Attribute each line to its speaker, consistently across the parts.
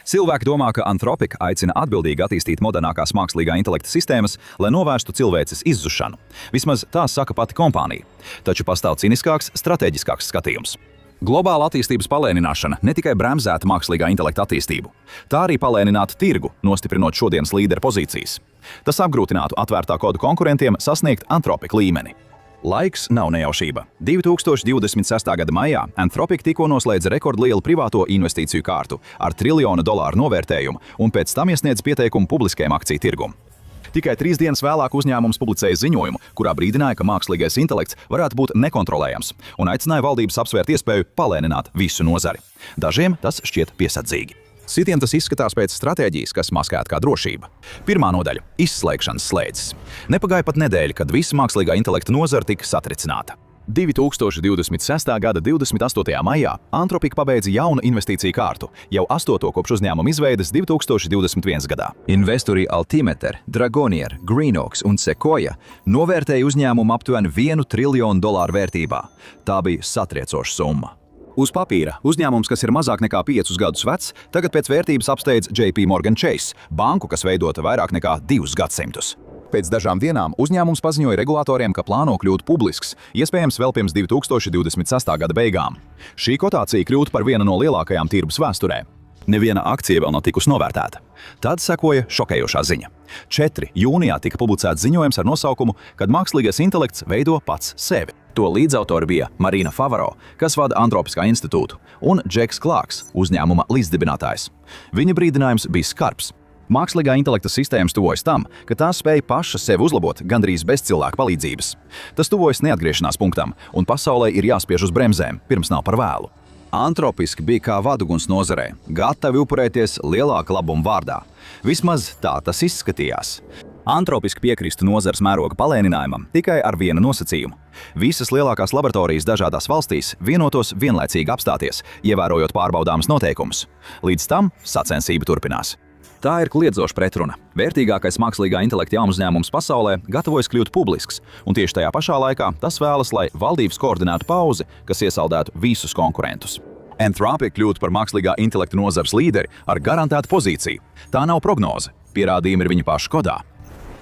Speaker 1: Cilvēki domā, ka Anthropic aicina atbildīgi attīstīt modernākās mākslīgā intelekta sistēmas, lai novērstu cilvēces izzušanu. Vismaz tā saka pati kompānija. Taču pastāv ciniskāks, strateģiskāks skatījums. Globāla attīstības palēnināšana ne tikai bremzēta mākslīgā intelekta attīstību, tā arī palēninātu tirgu, nostiprinot šodienas līderu pozīcijas. Tas apgrūtinātu atvērtā kodu konkurentiem sasniegt Anthropic līmeni. Laiks nav nejaušība. 2026. gada maijā Anthropic tikko noslēdza rekordlielu privāto investīciju kārtu ar $1 triljonu novērtējumu un pēc tam iesniedz pieteikumu publiskajam akciju tirgum. Tikai 3 dienas vēlāk uzņēmums publicēja ziņojumu, kurā brīdināja, ka mākslīgais intelekts varētu būt nekontrolējams un aicināja valdības apsvērt iespēju palēnināt visu nozari. Dažiem tas šķiet piesardzīgi. Citiem tas izskatās pēc stratēģijas, kas maskēta kā drošība. Pirmā nodaļa – izslēgšanas slēdzis. Nepagāja pat nedēļa, kad visa mākslīgā intelekta nozara tika satricināta. 2026. gada 28. maijā Anthropic pabeidza jaunu investīciju kārtu, jau 8. kopš uzņēmuma izveides 2021. gadā. Investori Altimeter, Dragonier, Greenox un Sequoia novērtēja uzņēmumu aptuveni $1 triljonu vērtībā. Tā bija satriecoša summa. Uz papīra uzņēmums, kas ir mazāk nekā 5 gadus vecs, tagad pēc vērtības apsteidz JP Morgan Chase, banku, kas veidota vairāk nekā 2 gadsimtus. Pēc dažām dienām uzņēmums paziņoja regulatoriem, ka plāno kļūt publisks, iespējams vēl pirms 2026. gada beigām. Šī kotācija kļūtu par vienu no lielākajām tirgus vēsturē. Neviena akcija vēl nav tikusi novērtēta. Tad sekoja šokējošā ziņa. 4. jūnijā tika publicēts ziņojums ar nosaukumu, kad mākslīgais intelekts veido pats sevi. To līdzautori bija Marina Favaro, kas vada Anthropiskā institūtu, un Džeks Klārks, uzņēmuma līdzdibinātājs. Viņa brīdinājums bija skarbs. Mākslīgā intelekta sistēmas tuvojas tam, ka tās spēj pašas sevi uzlabot gandrīz bez cilvēka palīdzības. Tas tuvojas neatgriešanās punktam, un pasaulē ir jāspiež uz bremzēm, pirms nav par vēlu. Anthropiski bija kā vaduguns nozarē, gatavi upurēties lielāka labuma vārdā. Vismaz tā tas izskatījās. Anthropiski piekristu nozares mēroga palēninājumam tikai ar vienu nosacījumu. Visas lielākās laboratorijas dažādās valstīs vienotos vienlaicīgi apstāties, ievērojot pārbaudāmas noteikumus. Līdz tam sacensība turpinās. Tā ir kliedzoša pretruna. Vērtīgākais mākslīgā intelekta jaunuzņēmums pasaulē gatavojas kļūt publisks, un tieši tajā pašā laikā tas vēlas, lai valdības koordinētu pauzi, kas iesaldētu visus konkurentus. Anthropic kļūt par mākslīgā intelekta nozares līderi ar garantētu pozīciju. Tā nav prognoze. Pierādījumi ir viņa paša kodā.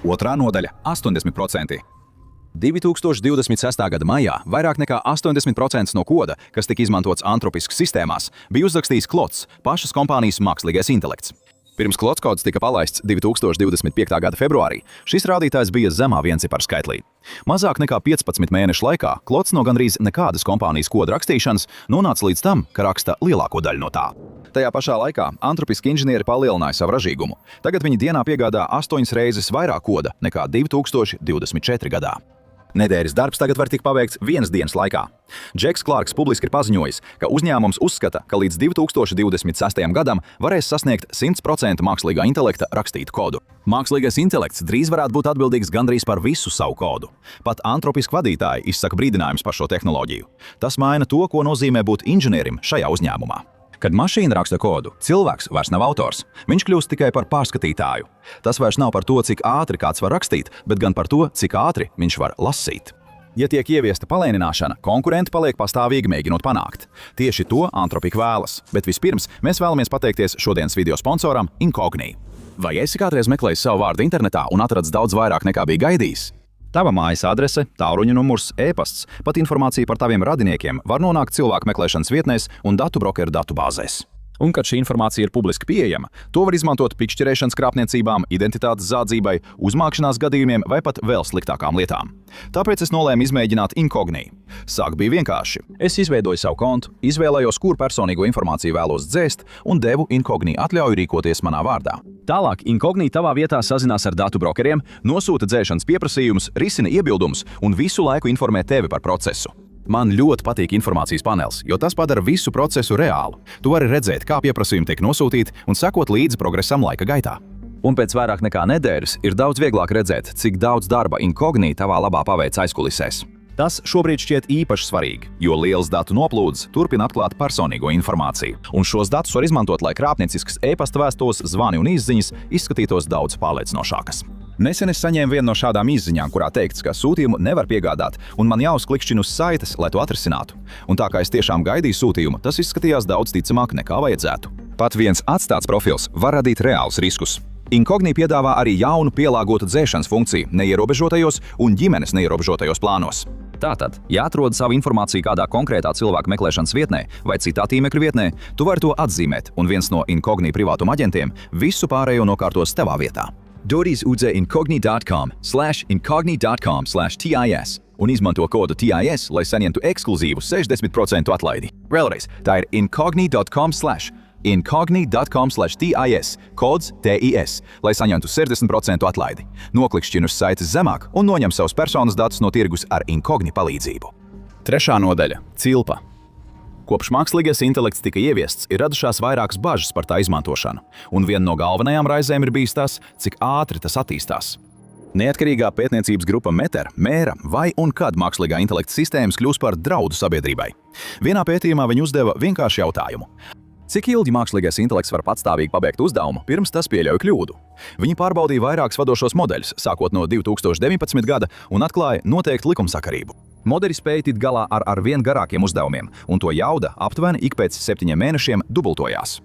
Speaker 1: Otrā nodaļa – 80%. 2026. gada maijā vairāk nekā 80% no koda, kas tika izmantots Anthropiskas sistēmās, bija uzrakstījis Klots, pašas kompānijas mākslīgais intelekts. Pirms Klots kods tika palaists 2025. gada februārī, šis rādītājs bija zemā vienciparu skaitlī. Mazāk nekā 15 mēnešu laikā Klots no gandrīz nekādas kompānijas koda rakstīšanas nonāca līdz tam, ka raksta lielāko daļu no tā. Tajā pašā laikā Anthropiski inženieri palielināja savu ražīgumu. Tagad viņi dienā piegādā 8 reizes vairāk koda nekā 2024. gadā. Nedēļas darbs tagad var tikt paveikts 1 dienas laikā. Džeks Klārks publiski ir paziņojis, ka uzņēmums uzskata, ka līdz 2026. gadam varēs sasniegt 100% mākslīgā intelekta rakstītu kodu. Mākslīgais intelekts drīz varētu būt atbildīgs gandrīz par visu savu kodu. Pat Anthropiski vadītāji izsaka brīdinājumus par šo tehnoloģiju. Tas maina to, ko nozīmē būt inženierim šajā uzņēmumā. Kad mašīna raksta kodu, cilvēks vairs nav autors. Viņš kļūst tikai par pārskatītāju. Tas vairs nav par to, cik ātri kāds var rakstīt, bet gan par to, cik ātri viņš var lasīt. Ja tiek ieviesta palēnināšana, konkurenti paliek pastāvīgi mēģinot panākt. Tieši to Anthropic vēlas, bet vispirms mēs vēlamies pateikties šodienas video sponsoram Incogni. Vai esi kādreiz meklējis savu vārdu internetā un atradis daudz vairāk nekā bija gaidījis? Tava mājas adrese, tālruņa numurs, e-pasts, pat informācija par taviem radiniekiem var nonākt cilvēku meklēšanas vietnēs un datu brokeru datubāzēs. Un, kad šī informācija ir publiski pieejama, to var izmantot pikšķerēšanas krāpniecībām, identitātes zādzībai, uzmākšanās gadījumiem vai pat vēl sliktākām lietām. Tāpēc es nolēmu izmēģināt Incogni. Sāk bija vienkārši. Es izveidoju savu kontu, izvēlējos, kur personīgo informāciju vēlos dzēst un devu Incogni atļauju rīkoties manā vārdā. Tālāk Incogni tavā vietā sazinās ar datu brokeriem, nosūta dzēšanas pieprasījumus, risina iebildumus un visu laiku informē tevi par procesu. Man ļoti patīk informācijas panels, jo tas padara visu procesu reālu. Tu vari redzēt, kā pieprasījumi tiek nosūtīti un sekot līdzi progresam laika gaitā. Un pēc vairāk nekā nedēļas ir daudz vieglāk redzēt, cik daudz darba Incogni tavā labā paveic aizkulisēs. Tas šobrīd šķiet īpaši svarīgi, jo liels datu noplūdes turpina atklāt personīgo informāciju. Un šos datus var izmantot, lai krāpnieciskas e-pasta vēstules, zvani un izziņas izskatītos daudz pārliecinošākas. Nesen es saņēmu vienu no šādām izziņām, kurā teikts, ka sūtījumu nevar piegādāt, un man jāuzklikšķina uz saites, lai to atrisinātu. Un tā kā es tiešām gaidīju sūtījumu, tas izskatījās daudz ticamāk nekā vajadzētu. Pat viens atstāts profils var radīt reālus riskus. Incogni piedāvā arī jaunu pielāgotu dzēšanas funkciju neierobežotajos un ģimenes neierobežotajos plānos. Tātad, ja atrod savu informāciju kādā konkrētā cilvēka meklēšanas vietnē vai citā tīmekļa vietnē, tu vari to atzīmēt, un viens no Incogni privātuma aģentiem visu pārējo nokārtos tavā vietā. Dodies uz incogni.com/tis un izmanto kodu TIS, lai saņemtu ekskluzīvu 60% atlaidi. Vēlreiz, tā ir incogni.com/tis, kods TIS, lai saņemtu 60% atlaidi. Noklikšķini uz saites zemāk un noņem savus personas datus no tirgus ar Incogni palīdzību. Trešā nodaļa – cilpa. Kopš mākslīgais intelekts tika ieviests, ir radušās vairākas bažas par tā izmantošanu, un viena no galvenajām raizēm ir bijis tas, cik ātri tas attīstās. Neatkarīgā pētniecības grupa Meter mēra, vai un kad mākslīgā intelekta sistēmas kļūs par draudu sabiedrībai. Vienā pētījumā viņi uzdeva vienkāršu jautājumu. Cik ilgi mākslīgais intelekts var patstāvīgi pabeigt uzdevumu, pirms tas pieļauj kļūdu? Viņi pārbaudīja vairākus vadošos modeļus, sākot no 2019. gada, un atklāja noteiktu likumsakarību. Modeļi spēja tikt galā ar vien garākiem uzdevumiem, un to jauda aptuveni ik pēc 7 mēnešiem dubultojās.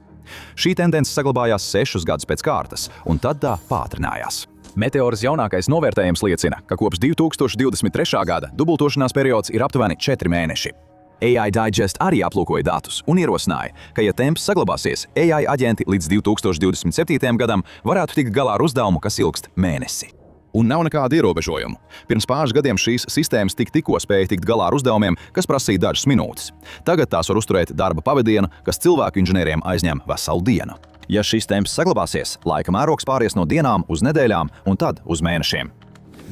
Speaker 1: Šī tendence saglabājās 6 gadus pēc kārtas, un tad tā pātrinājās. Meteoras jaunākais novērtējums liecina, ka kopš 2023. gada dubultošanās periods ir aptuveni 4 mēneši. AI Digest arī aplūkoja datus un ierosināja, ka, ja temps saglabāsies, AI aģenti līdz 2027. gadam varētu tikt galā ar uzdevumu, kas ilgst mēnesi. Un nav nekāda ierobežojumu. Pirms pāris gadiem šīs sistēmas tikko spēja tikt galā ar uzdevumiem, kas prasīja dažas minūtes. Tagad tās var uzturēt darba pavadienu, kas cilvēku inženieriem aizņem veselu dienu. Ja šis temps saglabāsies, laika mērogs pāries no dienām uz nedēļām un tad uz mēnešiem.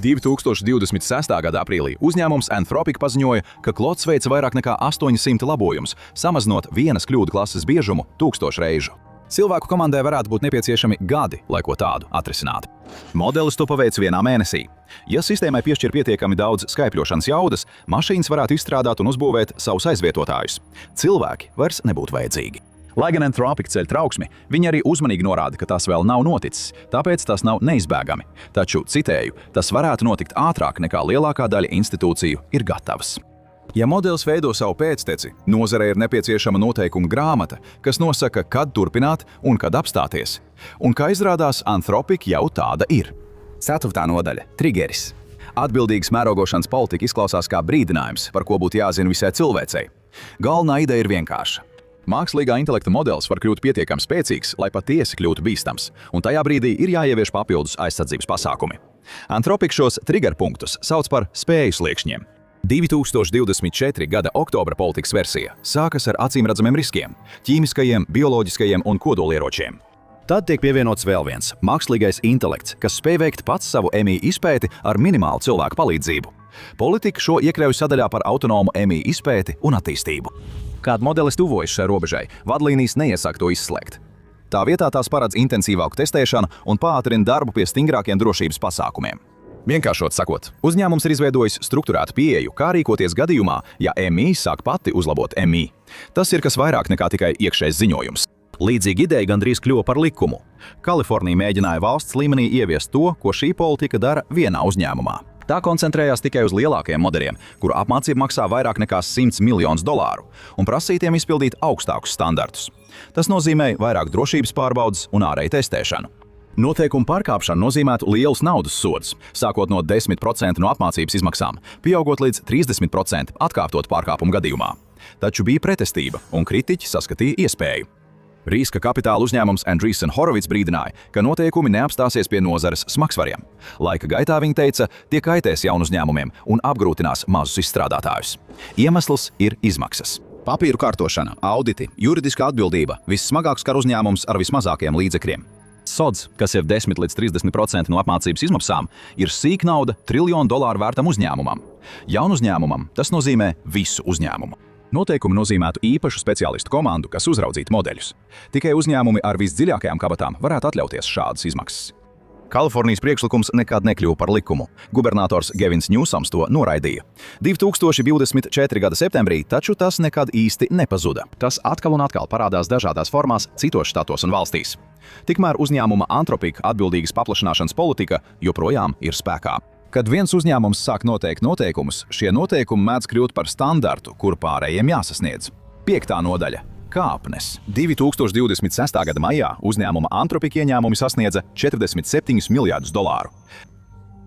Speaker 1: 2026. gada aprīlī uzņēmums Anthropic paziņoja, ka Klods veica vairāk nekā 800 labojumus, samazinot vienas kļūdu klases biežumu 1000 reižu. Cilvēku komandai varētu būt nepieciešami gadi, lai ko tādu atrisinātu. Modelis to paveic vienā mēnesī. Ja sistēmai piešķir pietiekami daudz skaitļošanas jaudas, mašīnas varētu izstrādāt un uzbūvēt savus aizvietotājus. Cilvēki vairs nebūtu vajadzīgi. Lai gan Anthropic ceļ trauksmi, viņi arī uzmanīgi norāda, ka tas vēl nav noticis, tāpēc tas nav neizbēgami. Taču, citēju, tas varētu notikt ātrāk nekā lielākā daļa institūciju ir gatavas. Ja modelis veido savu pēcteci, nozarei ir nepieciešama noteikuma grāmata, kas nosaka, kad turpināt un kad apstāties. Un, kā izrādās, Anthropic jau tāda ir. 4. nodaļa – triggeris. Atbildīgas mērogošanas politika izklausās kā brīdinājums, par ko būtu jāzina visai cilvēcei. Galvenā ideja ir vienkārša. Mākslīgā intelekta modelis var kļūt pietiekami spēcīgs, lai patiesi kļūtu bīstams, un tajā brīdī ir jāievieš papildus aizsardzības pasākumi. Anthropic šos triggerpunktus sauc par spēju sliekšņiem. 2024. gada oktobra politikas versija sākas ar acīmredzamiem riskiem – ķīmiskajiem, bioloģiskajiem un kodolieročiem. Tad tiek pievienots vēl viens – mākslīgais intelekts, kas spēj veikt pats savu MI izpēti ar minimālu cilvēku palīdzību. Politika šo iekļauj sadaļā par autonomu MI izpēti un attīstību. Kad modelis tuvojas šai robežai, vadlīnijas neiesāk to izslēgt. Tā vietā tās paredz intensīvāku testēšanu un pātrina darbu pie stingrākiem drošības pasākumiem. Vienkāršot sakot, uzņēmums ir izveidojis strukturētu pieeju, kā rīkoties gadījumā, ja MI sāk pati uzlabot MI. Tas ir kas vairāk nekā tikai iekšējs ziņojums. Līdzīga ideja gandrīz kļuva par likumu. Kalifornija mēģināja valsts līmenī ieviest to, ko šī politika dara vienā uzņēmumā. Tā koncentrējās tikai uz lielākajiem modeļiem, kuru apmācība maksā vairāk nekā $100 miljonus, un prasīja tiem izpildīt augstākus standartus. Tas nozīmē vairāk drošības pārbaudes un ārēju testēšanu. Noteikumu pārkāpšana nozīmētu lielus naudas sodus, sākot no 10% no apmācības izmaksām, pieaugot līdz 30% atkārtot pārkāpumu gadījumā. Taču bija pretestība, un kritiķi saskatīja iespēju. Riska kapitāla uzņēmums Andreessen Horowitz brīdināja, ka noteikumi neapstāsies pie nozares smagsvariem. Laika gaitā viņi teica, tie kaitēs jaunu uzņēmumiem un apgrūtinās mazus izstrādātājus. Iemesls ir izmaksas. Papīru kārtošana, auditi, juridiska atbildība, vissmagāks skar uzņēmums ar vismazākajiem līdzekļiem. SODS, kas ir 10 līdz 30% no apmācības izmaksām, ir sīk nauda $1 triljonu vērtam uzņēmumam. Jaunu uzņēmumam tas nozīmē visu uzņēmumu. Noteikumi nozīmētu īpašu speciālistu komandu, kas uzraudzītu modeļus. Tikai uzņēmumi ar visdziļākajām kabatām varētu atļauties šādas izmaksas. Kalifornijas priekšlikums nekad nekļuva par likumu. Gubernators Gevins Ņūsams to noraidīja. 2024. gada septembrī, taču tas nekad īsti nepazuda. Tas atkal un atkal parādās dažādās formās citos štatos un valstīs. Tikmēr uzņēmuma Anthropic atbildīgas paplašināšanas politika joprojām ir spēkā. Kad viens uzņēmums sāk noteikt noteikumus, šie noteikumi mēdz kļūt par standartu, kur pārējiem jāsasniedz. 5. nodaļa – kāpnes. 2026. gada maijā uzņēmuma Anthropic ieņēmumi sasniedza $47 miljardus.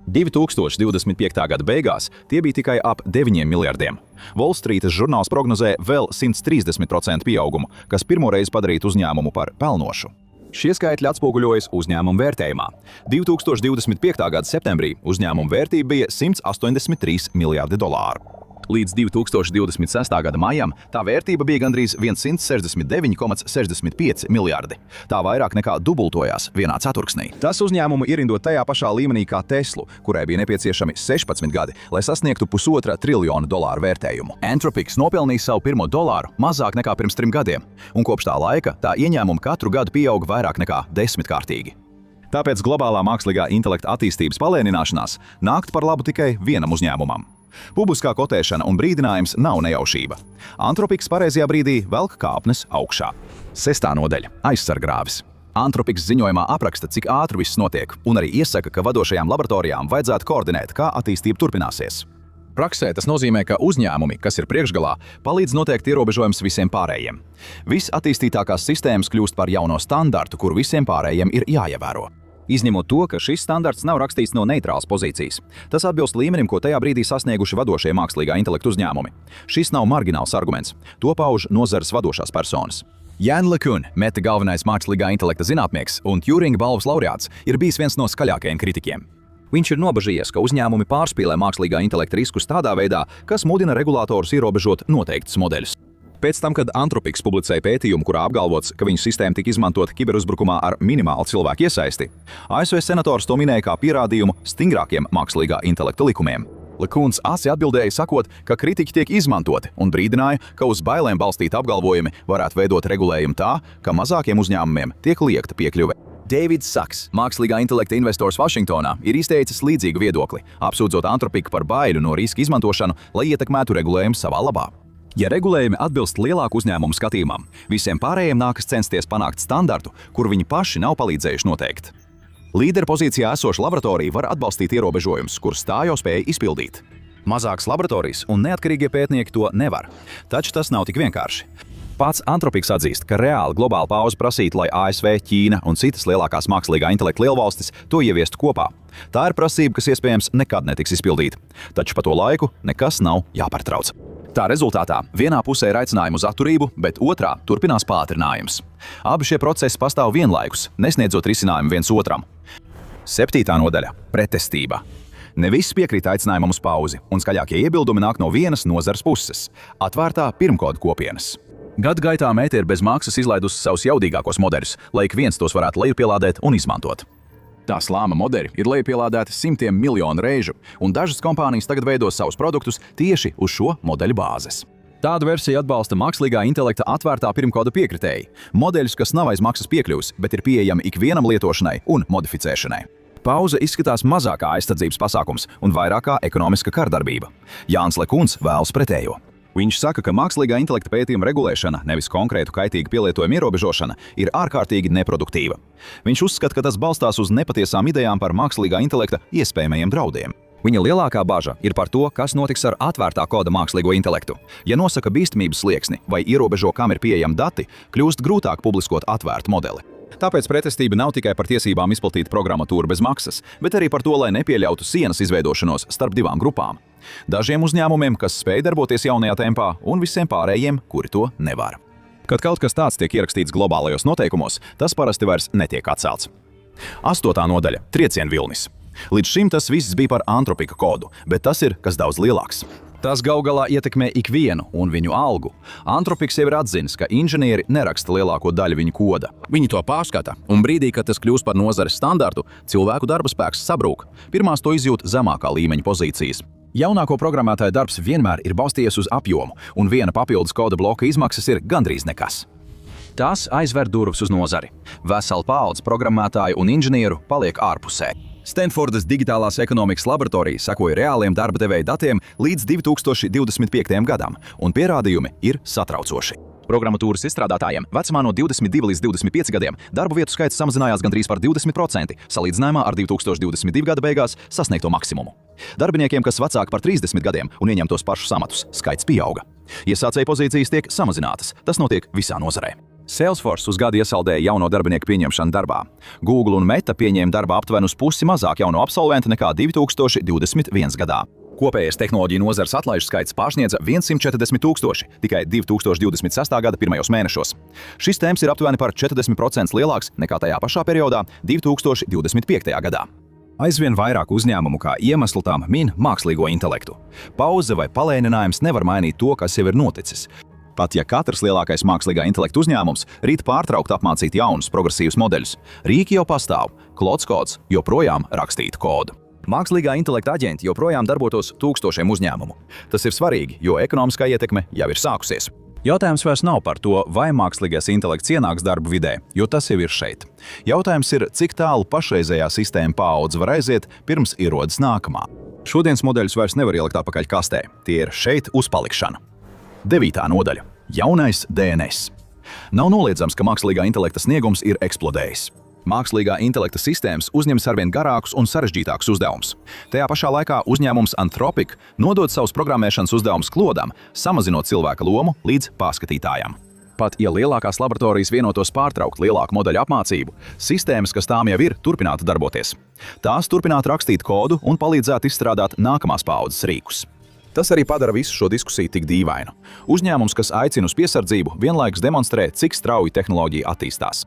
Speaker 1: 2025. gada beigās tie bija tikai ap 9 miljardiem. Wall Street žurnāls prognozē vēl 130% pieaugumu, kas pirmoreiz padarītu uzņēmumu par pelnošu. Šie skaitļi atspoguļojas uzņēmuma vērtējumā. 2025. gada septembrī uzņēmuma vērtība bija $183 miljardi. Līdz 2026. gada maijam tā vērtība bija gandrīz 169,65 miljardi. Tā vairāk nekā dubultojās vienā ceturksnī. Tas uzņēmumu ierindot tajā pašā līmenī kā Teslu, kurai bija nepieciešami 16 gadi, lai sasniegtu $1,5 triljonu vērtējumu. Anthropic nopelnīja savu pirmo dolāru mazāk nekā pirms 3 gadiem, un kopš tā laika tā ieņēmumi katru gadu pieauga vairāk nekā 10-kārtīgi. Tāpēc globālā mākslīgā intelekta attīstības palēnināšanās nākt par labu tikai vienam uzņēmumam. Publiskā kotēšana un brīdinājums nav nejaušība. Anthropic pareizajā brīdī velk kāpnes augšā. 6. nodaļa – aizsargrāvis. Anthropic ziņojumā apraksta, cik ātri viss notiek, un arī iesaka, ka vadošajām laboratorijām vajadzētu koordinēt, kā attīstība turpināsies. Praksē tas nozīmē, ka uzņēmumi, kas ir priekšgalā, palīdz noteikt ierobežojumus visiem pārējiem. Visattīstītākās sistēmas kļūst par jauno standartu, kur visiem pārējiem ir jāievēro. Izņemot to, ka šis standarts nav rakstīts no neitrālas pozīcijas. Tas atbilst līmenim, ko tajā brīdī sasnieguši vadošie mākslīgā intelekta uzņēmumi. Šis nav margināls arguments. To pauž nozares vadošās personas. Jan LeCun, Meta galvenais mākslīgā intelekta zinātnieks un Turinga balvas laureāts, ir bijis viens no skaļākajiem kritiķiem. Viņš ir nobažījies, ka uzņēmumi pārspīlē mākslīgā intelekta riskus tādā veidā, kas mudina regulātorus ierobežot noteiktus modeļus. Pēc tam, kad Anthropic publicēja pētījumu, kurā apgalvots, ka viņu sistēma tika izmantota kiberuzbrukumā ar minimālu cilvēku iesaisti, ASV senators to minēja kā pierādījumu stingrākiem mākslīgā intelekta likumiem. LeCuns asi atbildēja sakot, ka kritiķi tiek izmantoti un brīdināja, ka uz bailēm balstīti apgalvojumi varētu veidot regulējumu tā, ka mazākiem uzņēmumiem tiek liekta piekļuve. Davids Saks, mākslīgā intelekta investors Vašingtonā, ir izteicis līdzīgu viedokli, apsūdzot Anthropic par baiļu no riska izmantošanu, lai ietekmētu regulējumu savā labā. Ja regulējumi atbilst lielāku uzņēmumu skatījumam, visiem pārējiem nākas censties panākt standartu, kur viņi paši nav palīdzējuši noteikt. Līderpozīcijā esoša laboratorija var atbalstīt ierobežojumus, kurus tā jau spēja izpildīt. Mazākas laboratorijas un neatkarīgie pētnieki to nevar. Taču tas nav tik vienkārši. Pats Anthropic atzīst, ka reāli globāla pauze prasītu, lai ASV, Ķīna un citas lielākās mākslīgā intelekta lielvalstis to ieviestu kopā. Tā ir prasība, kas iespējams nekad netiks izpildīta. Taču pa to laiku nekas nav jāpārtrauc. Tā rezultātā vienā pusē ir aicinājumi uz atturību, bet otrā turpinās pātrinājums. Abi šie procesi pastāv vienlaikus, nesniedzot risinājumu viens otram. 7. nodaļa – pretestība. Ne viss piekrīt aicinājumam uz pauzi, un skaļākie iebildumi nāk no vienas nozares puses – atvērtā pirmkodu kopienas. Gadu gaitā Meta ir bez maksas izlaidusi savus jaudīgākos modeļus, lai ik viens tos varētu lejupielādēt un izmantot. Tās lāma modeļi ir lejupielādēti simtiem miljonu reižu, un dažas kompānijas tagad veido savus produktus tieši uz šo modeļu bāzes. Tādu versiju atbalsta mākslīgā intelekta atvērtā pirmkoda piekritēji, modeļus, kas nav aiz maksas piekļuvis, bet ir pieejami ikvienam lietošanai un modificēšanai. Pauze izskatās mazākā aizsardzības pasākums un vairākā ekonomiska kardarbība. Jānis LeCuns vēlas pretējo. Viņš saka, ka mākslīgā intelekta pētījuma regulēšana, nevis konkrētu kaitīgu pielietojumu ierobežošana, ir ārkārtīgi neproduktīva. Viņš uzskata, ka tas balstās uz nepatiesām idejām par mākslīgā intelekta iespējamajiem draudiem. Viņa lielākā baža ir par to, kas notiks ar atvērtā koda mākslīgo intelektu. Ja nosaka bīstamības slieksni vai ierobežo, kam ir pieejami dati, kļūst grūtāk publiskot atvērtu modeli. Tāpēc pretestība nav tikai par tiesībām izplatīt programmatūru bez maksas, bet arī par to, lai nepieļautu sienas izveidošanos starp divām grupām. Dažiem uzņēmumiem, kas spēj darboties jaunajā tempā, un visiem pārējiem, kuri to nevar. Kad kaut kas tāds tiek ierakstīts globālajos noteikumos, tas parasti vairs netiek atcelts. 8. nodaļa – triecienvilnis. Līdz šim tas viss bija par Anthropic kodu, bet tas ir kas daudz lielāks. Tas galu galā ietekmē ikvienu un viņu algu. Anthropic jau ir atzinis, ka inženieri neraksta lielāko daļu viņu koda. Viņi to pārskata, un brīdī, kad tas kļūst par nozares standartu, cilvēku darba spēks sabrūk. Pirmās to izjūt zemākā līmeņa pozīcijas. Jaunāko programmētāju darbs vienmēr ir balstījies uz apjomu, un viena papildus koda bloka izmaksas ir gandrīz nekas. Tas aizver durvis uz nozari. Vesela paudze programmētāju un inženieru paliek ārpusē. Stanfordas digitālās ekonomikas laboratorija sekoja reāliem darba devēja datiem līdz 2025. gadam, un pierādījumi ir satraucoši. Programmatūras izstrādātājiem vecumā no 22 līdz 25 gadiem darbu vietu skaits samazinājās gandrīz par 20%, salīdzinājumā ar 2022. Gada beigās sasniegto maksimumu. Darbiniekiem, kas vecāki par 30 gadiem un ieņem tos pašus amatus, skaits pieauga. Iesācēju pozīcijas tiek samazinātas. Tas notiek visā nozarē. Salesforce uz gadu iesaldēja jauno darbinieku pieņemšanu darbā. Google un Meta pieņēma darbā aptuveni uz pusi mazāk jauno absolventu nekā 2021. gadā. Kopējais tehnoloģiju nozares atlaižu skaits pārsniedza 140,000 tikai 2026. gada pirmajos mēnešos. Šis temps ir aptuveni par 40% lielāks nekā tajā pašā periodā 2025. gadā. Aizvien vairāk uzņēmumu kā iemeslu tam min mākslīgo intelektu. Pauze vai palēninājums nevar mainīt to, kas jau ir noticis. Pat ja katrs lielākais mākslīgā intelekta uzņēmums rīt pārtraukt apmācīt jaunus progresīvus modeļus, rīki jau pastāv, Claude Codes joprojām rakstītu kodu. Mākslīgā intelekta aģenti joprojām darbotos tūkstošiem uzņēmumu. Tas ir svarīgi, jo ekonomiskā ietekme jau ir sākusies. Jautājums vairs nav par to, vai mākslīgais intelekts ienāks darba vidē, jo tas jau ir šeit. Jautājums ir, cik tālu pašreizējā sistēma paudze var aiziet, pirms ierodas nākamā. Šodienas modeļus vairs nevar ielikt atpakaļ kastē. Tie ir šeit uz palikšanu. 9. nodaļa – jaunais DNS. Nav noliedzams, ka mākslīgā intelekta sniegums ir eksplodējis. Mākslīgā intelekta sistēmas uzņems arvien garākus un sarežģītākus uzdevumus. Tajā pašā laikā uzņēmums Anthropic nodod savus programmēšanas uzdevumus Claude'am, samazinot cilvēka lomu līdz pārskatītājam. Pat ja lielākās laboratorijas vienotos pārtraukt lielāku modeļu apmācību, sistēmas, kas tām jau ir, turpinātu darboties. Tās turpinātu rakstīt kodu un palīdzētu izstrādāt nākamās paaudzes rīkus. Tas arī padara visu šo diskusiju tik dīvainu. Uzņēmums, kas aicina uz piesardzību, vienlaikus demonstrē, cik strauji tehnoloģija attīstās.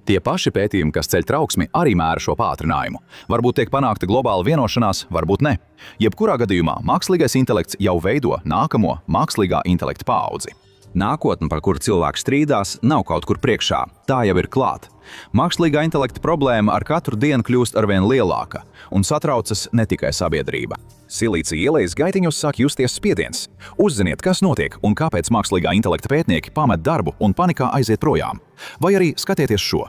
Speaker 1: Tie paši pētījumi, kas ceļ trauksmi, arī mēra šo pātrinājumu. Varbūt tiek panākta globāla vienošanās, varbūt ne. Jebkurā gadījumā mākslīgais intelekts jau veido nākamo mākslīgā intelekta paudzi. Nākotne, par kuru cilvēks strīdās, nav kaut kur priekšā. Tā jau ir klāt. Mākslīgā intelekta problēma ar katru dienu kļūst arvien lielāka un satraucas ne tikai sabiedrība. Silīcija ielas gaitiņos sāk justies spiediens. Uzziniet, kas notiek un kāpēc mākslīgā intelekta pētnieki pamet darbu un panikā aiziet projām. Vai arī skatieties šo.